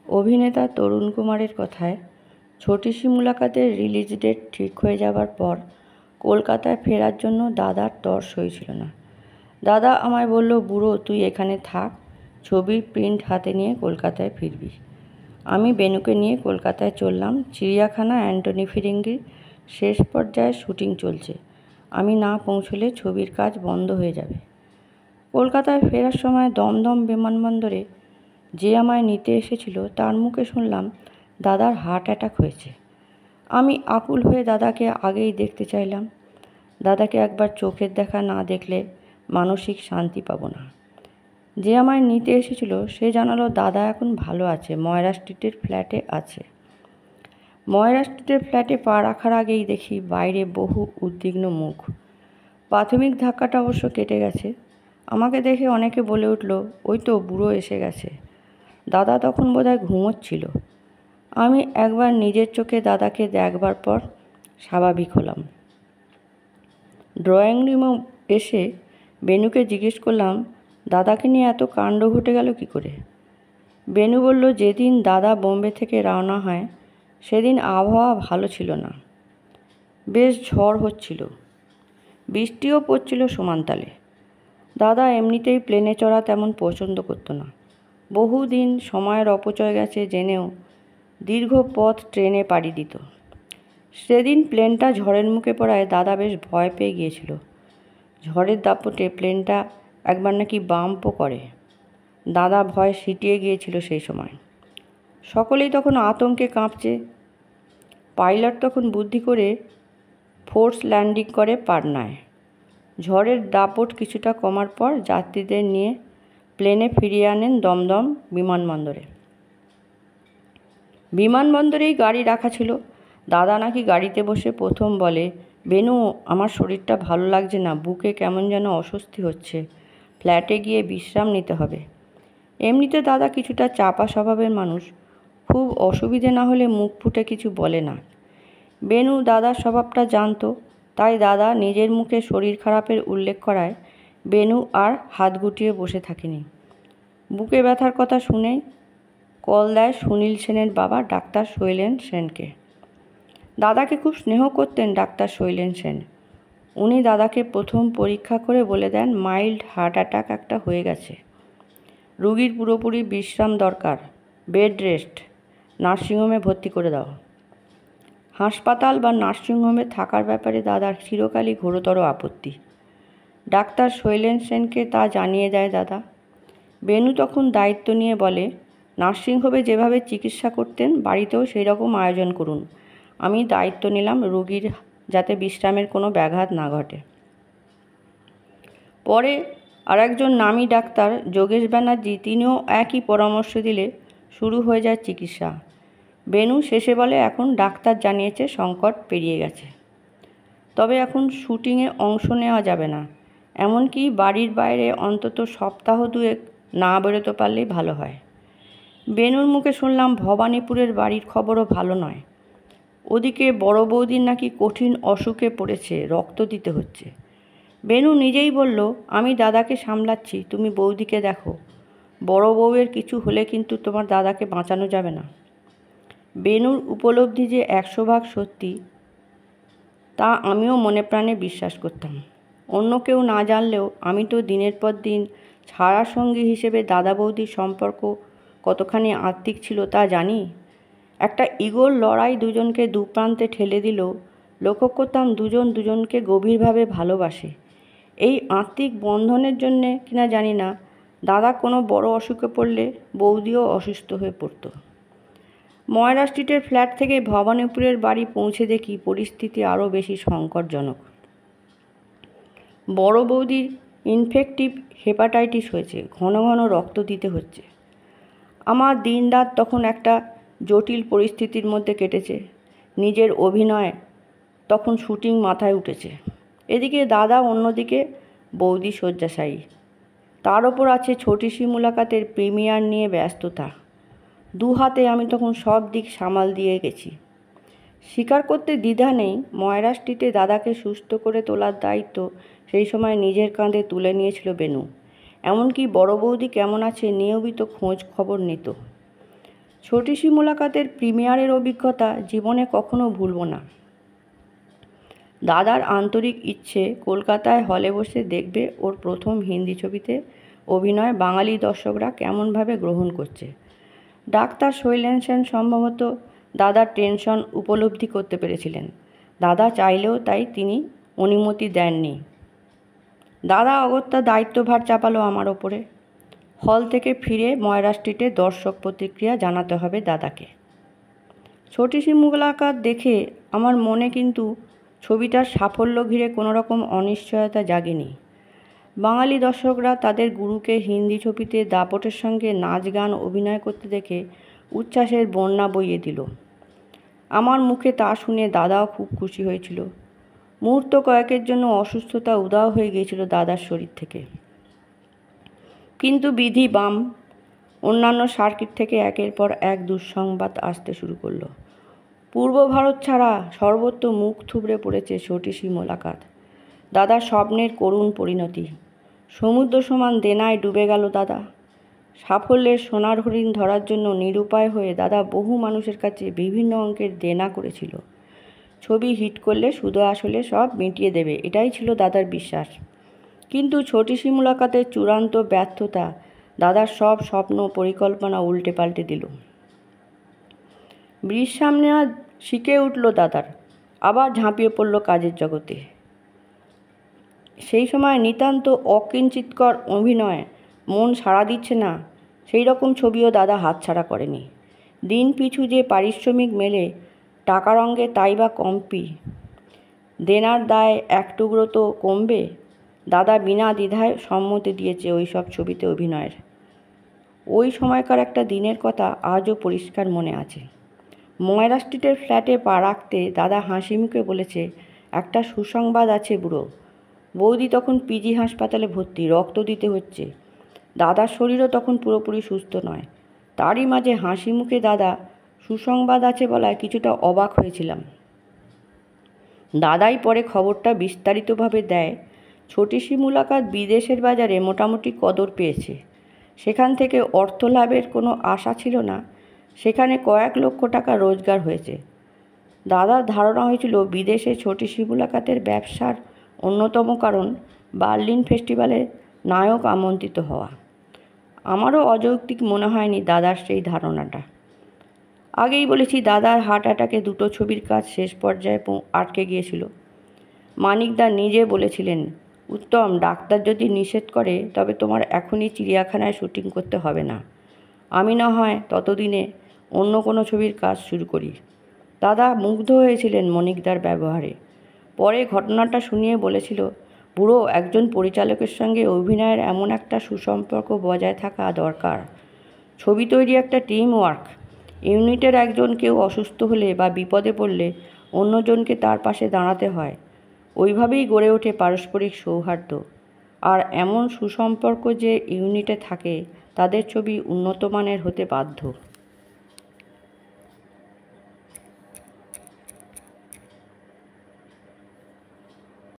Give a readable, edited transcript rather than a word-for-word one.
অভিনেতা তরুণ কুমারের কথায় ছোটি সি মুলাকাতের রিলিজ ডেট ঠিক হয়ে যাবার পর কলকাতায় ফেরার জন্য দাদার তর সইছিল না। দাদা আমায় বলল, বুড়ো তুই এখানে থাক, ছবির প্রিন্ট হাতে নিয়ে কলকাতায় ফিরবি। আমি বেনুকে নিয়ে কলকাতায় চললাম। চিড়িয়াখানা অ্যান্টনি ফিরিঙ্গির শেষ পর্যায়ে শুটিং চলছে। আমি না পৌঁছলে ছবির কাজ বন্ধ হয়ে যাবে। কলকাতায় ফেরার সময় দমদম বিমানবন্দরে যে আমায় নিতে এসেছিল তার মুখে শুনলাম দাদার হার্ট অ্যাটাক হয়েছে। আমি আকুল হয়ে দাদাকে আগেই দেখতে চাইলাম। দাদাকে একবার চোখের দেখা না দেখলে মানসিক শান্তি পাবো না। যে আমায় নিতে এসেছিল সে জানালো দাদা এখন ভালো আছে, ময়রা স্ট্রিটের ফ্ল্যাটে আছে। ময়রা স্ট্রিটের ফ্ল্যাটে পা রাখার আগেই দেখি বাইরে বহু উদ্বিগ্ন মুখ। প্রাথমিক ধাক্কাটা অবশ্য কেটে গেছে। আমাকে দেখে অনেকে বলে উঠল, ওই তো বুড়ো এসে গেছে। দাদা তখন বোধহয় ঘুমোচ্ছিল। আমি একবার নিজের চোখে দাদাকে দেখবার পর স্বাভাবিক হলাম। ড্রয়িং রুমে এসে বেনুকে জিজ্ঞেস করলাম, দাদাকে নিয়ে এত কাণ্ড ঘটে গেল কী করে? বেনু বলল, যেদিন দাদা বোম্বে থেকে রওনা হয় সেদিন আবহাওয়া ভালো ছিল না, বেশ ঝড় হচ্ছিল, বৃষ্টিও পড়ছিল সমানতালে। দাদা এমনিতেই প্লেনে চড়া তেমন পছন্দ করতো না। বহুদিন সময়ের অপচয় গেছে জেনেও দীর্ঘ পথ ট্রেনে পাড়ি দিত। সেদিন প্লেনটা ঝড়ের মুখে পড়ায় দাদা বেশ ভয় পেয়ে গিয়েছিল। ঝড়ের দাপটে প্লেনটা একবার নাকি বাম্পও করে। দাদা ভয়ে সিটিয়ে গিয়েছিল সেই সময়। সকলেই তখন আতঙ্কে কাঁপছে। পাইলট তখন বুদ্ধি করে ফোর্স ল্যান্ডিং করে পাটনায়। ঝড়ের দাপট কিছুটা কমার পর যাত্রীদের নিয়ে প্লেনে ফিরিয়ে আনেন দমদম বিমানবন্দরে। বিমানবন্দরেই গাড়ি রাখা ছিল। দাদা নাকি গাড়িতে বসে প্রথম বলে, বেনু আমার শরীরটা ভালো লাগছে না, বুকে কেমন যেন অস্বস্তি হচ্ছে, ফ্ল্যাটে গিয়ে বিশ্রাম নিতে হবে। এমনিতে দাদা কিছুটা চাপা স্বভাবের মানুষ, খুব অসুবিধে না হলে মুখ ফুটে কিছু বলে না। বেনু দাদার স্বভাবটা জানতো, তাই দাদা নিজের মুখে শরীর খারাপের উল্লেখ করায় বেনু আর হাত গুটিয়ে বসে থাকেনি। বুকে ব্যথার কথা শুনেই কল দেয় সুনীল সেনের বাবা ডাক্তার শৈলেন সেনকে। দাদাকে খুব স্নেহ করতেন ডাক্তার শৈলেন সেন। উনি দাদাকে প্রথম পরীক্ষা করে বলে দেন মাইল্ড হার্ট অ্যাটাক একটা হয়ে গেছে, রুগীর পুরোপুরি বিশ্রাম দরকার, বেড রেস্ট, নার্সিংহোমে ভর্তি করে দাও। হাসপাতাল বা নার্সিংহোমে থাকার ব্যাপারে দাদার চিরকালই ঘোরতর আপত্তি। ডাক্তার শৈলেন সেনকে তা জানিয়ে দেয় দাদা। বেনু তখন দায়িত্ব নিয়ে বলে, নার্সিংহোমে যেভাবে চিকিৎসা করতেন বাড়িতেও সেই রকম আয়োজন করুন। আমি দায়িত্ব নিলাম রোগীর যাতে বিশ্রামের কোনো ব্যাঘাত না ঘটে। পরে আরেকজন নামী ডাক্তার যোগেশ ব্যানার্জি, তিনিও একই পরামর্শ দিলে শুরু হয়ে যায় চিকিৎসা। বেনু শেষে বলে, এখন ডাক্তার জানিয়েছে সংকট পেরিয়ে গেছে, তবে এখন শুটিংয়ে অংশ নেওয়া যাবে না, এমনকি বাড়ির বাইরে অন্তত সপ্তাহ দুয়েক না বেরোতে পারলেই ভালো হয়। বেনুর মুখে শুনলাম ভবানীপুরের বাড়ির খবরও ভালো নয়। ওদিকে বড় বৌদির নাকি কঠিন অসুখে পড়েছে, রক্ত দিতে হচ্ছে। বেনু নিজেই বলল, আমি দাদাকে সামলাচ্ছি, তুমি বৌদিকে দেখো, বড় বউয়ের কিছু হলে কিন্তু তোমার দাদাকে বাঁচানো যাবে না। বেনুর উপলব্ধি যে 100% সত্যি তা আমিও মনে প্রাণে বিশ্বাস করতাম। অন্য কেউ না জানলেও আমি তো দিনের পর দিন ছাড়া সঙ্গী হিসেবে দাদা বৌদির সম্পর্ক কতখানি আত্মিক ছিল তা জানি। একটা ইগোর লড়াই দুজনকে দুপ্রান্তে ঠেলে দিলেও লক্ষ্য করতাম দুজন দুজনকে গভীরভাবে ভালোবাসে। এই আত্মিক বন্ধনের জন্যে কিনা জানি না, দাদা কোনো বড় অসুখে পড়লে বৌদিও অসুস্থ হয়ে পড়তো। ময়রা স্ট্রিটের ফ্ল্যাট থেকে ভবানীপুরের বাড়ি পৌঁছে দেখি পরিস্থিতি আরও বেশি সংকটজনক। বড় বৌদির ইনফেক্টিভ হেপাটাইটিস হয়েছে, ঘন ঘন রক্ত দিতে হচ্ছে। আমার দিনরাত তখন একটা জটিল পরিস্থিতির মধ্যে কেটেছে। নিজের অভিনয় তখন শুটিং মাথায় উঠেছে, এদিকে দাদা, অন্যদিকে বৌদি শয্যাশায়ী, তার ওপর আছে ছোটি সি মুলাকাতের প্রিমিয়ার নিয়ে ব্যস্ততা। দু হাতে আমি তখন সব দিক সামাল দিয়ে গেছি। স্বীকার করতে দ্বিধা নেই, ময়রা স্ট্রিটে দাদাকে সুস্থ করে তোলার দায়িত্ব সেই সময় নিজের কাঁধে তুলে নিয়েছিল বেনু। এমনকি বড় বৌদি কেমন আছে নিয়মিত খোঁজ খবর নিত। ছোটি সি মুলাকাতের প্রিমিয়ারের অভিজ্ঞতা জীবনে কখনো ভুলব না। দাদার আন্তরিক ইচ্ছে কলকাতায় হলে বসে দেখবে ওর প্রথম হিন্দি ছবিতে অভিনয় বাঙালি দর্শকরা কেমনভাবে গ্রহণ করছে। ডাক্তার শৈলেন সেন সম্ভবত দাদার টেনশন উপলব্ধি করতে পেরেছিলেন। দাদা চাইলেও তাই তিনি অনুমতি দেননি। দাদা অগত্যা দায়িত্বভার চাপালো আমার ওপরে। হল থেকে ফিরে ময়রা স্ট্রিটে দর্শক প্রতিক্রিয়া জানাতে হবে দাদাকে। ছোটি সি মুলাকাত দেখে আমার মনে কিন্তু ছবিটার সাফল্য ঘিরে কোনো রকম অনিশ্চয়তা জাগেনি। বাঙালি দর্শকরা তাদের গুরুকে হিন্দি ছবিতে দাপটের সঙ্গে নাচ গান অভিনয় করতে দেখে উচ্ছ্বাসের বন্যা বইয়ে দিল। আমার মুখে তা শুনে দাদাও খুব খুশি হয়েছিল। মুহূর্ত কয়েকের জন্য অসুস্থতা উধাও হয়ে গিয়েছিল দাদার শরীর থেকে। কিন্তু বিধি বাম, অন্যান্য সার্কিট থেকে একের পর এক দুঃসংবাদ আসতে শুরু করলো। পূর্ব ভারত ছাড়া সর্বত্র মুখ থুবড়ে পড়েছে ছোটি সি মুলাকাত। দাদার স্বপ্নের করুণ পরিণতি। সমুদ্র সমান দেনায় ডুবে গেল দাদা। সাফল্যের সোনার হরিণ ধরার জন্য নিরুপায় হয়ে দাদা বহু মানুষের কাছে বিভিন্ন অঙ্কের দেনা করেছিল। ছবি হিট করলে শুধু আসলে সব মিটিয়ে দেবে, এটাই ছিল দাদার বিশ্বাস। কিন্তু ছোটি সি মুলাকাতের চূড়ান্ত ব্যর্থতা দাদার সব স্বপ্ন পরিকল্পনা উল্টে পাল্টে দিল। ব্রিজ সামনে আজ শিখে উঠল দাদার, আবার ঝাঁপিয়ে পড়ল কাজের জগতে। সেই সময় নিতান্ত অকিঞ্চিৎকর অভিনয় মন সাড়া দিচ্ছে না সেই রকম ছবিও দাদা হাতছাড়া করেনি। দিন পিছু যে পারিশ্রমিক মেলে টাকার অঙ্গে তাই বা কমপি, দেনার দায় এক টুকরো তো কমবে। দাদা বিনা দ্বিধায় সম্মতি দিয়েছে ওই সব ছবিতে অভিনয়ের। ওই সময়কার একটা দিনের কথা আজও পরিষ্কার মনে আছে। ময়রা স্ট্রিটের ফ্ল্যাটে পা রাখতে দাদা হাসি মুখে বলেছে, একটা সুসংবাদ আছে বুড়ো। বৌদি তখন পিজি হাসপাতালে ভর্তি, রক্ত দিতে হচ্ছে। দাদার শরীরও তখন পুরোপুরি সুস্থ নয়। তারই মাঝে হাসি মুখে দাদা সুসংবাদ আছে বলায় কিছুটা অবাক হয়েছিলাম। দাদাই পরে খবরটা বিস্তারিতভাবে দেয়, ছোটি সি মুলাকাত বিদেশের বাজারে মোটামুটি কদর পেয়েছে। সেখান থেকে অর্থ লাভের কোনো আশা ছিল না, সেখানে কয়েক লক্ষ টাকা রোজগার হয়েছে। দাদার ধারণা হয়েছিল বিদেশে ছোটি সি মুলাকাতের ব্যবসার অন্যতম কারণ বার্লিন ফেস্টিভ্যালে নায়ক আমন্ত্রিত হওয়া। আমারও অযৌক্তিক মনে হয়নি দাদার সেই ধারণাটা। আগেই বলেছি দাদার হার্ট অ্যাটাকে দুটো ছবির কাজ শেষ পর্যায়ে আটকে গিয়েছিল। মানিকদা নিজে বলেছিলেন, উত্তম, ডাক্তার যদি নিষেধ করে তবে তোমার এখনই চিড়িয়াখানায় শুটিং করতে হবে না। আমি না হয় ততদিনে অন্য কোনো ছবির কাজ শুরু করি। দাদা মুগ্ধ হয়েছিলেন মনিকদার ব্যবহারে। পরে ঘটনাটা শুনিয়ে বলেছিল, বুড়ো, একজন পরিচালকের সঙ্গে অভিনয়ের এমন একটা সুসম্পর্ক বজায় থাকা দরকার। ছবি তৈরি একটা টিম ওয়ার্ক। ইউনিটের একজন কেউ অসুস্থ হলে বা বিপদে পড়লে অন্যজনকে তার পাশে দাঁড়াতে হয়। ওইভাবেই গড়ে ওঠে পারস্পরিক সৌহার্দ্য। আর এমন সুসম্পর্ক যে ইউনিটে থাকে তাদের ছবি উন্নত মানের হতে বাধ্য।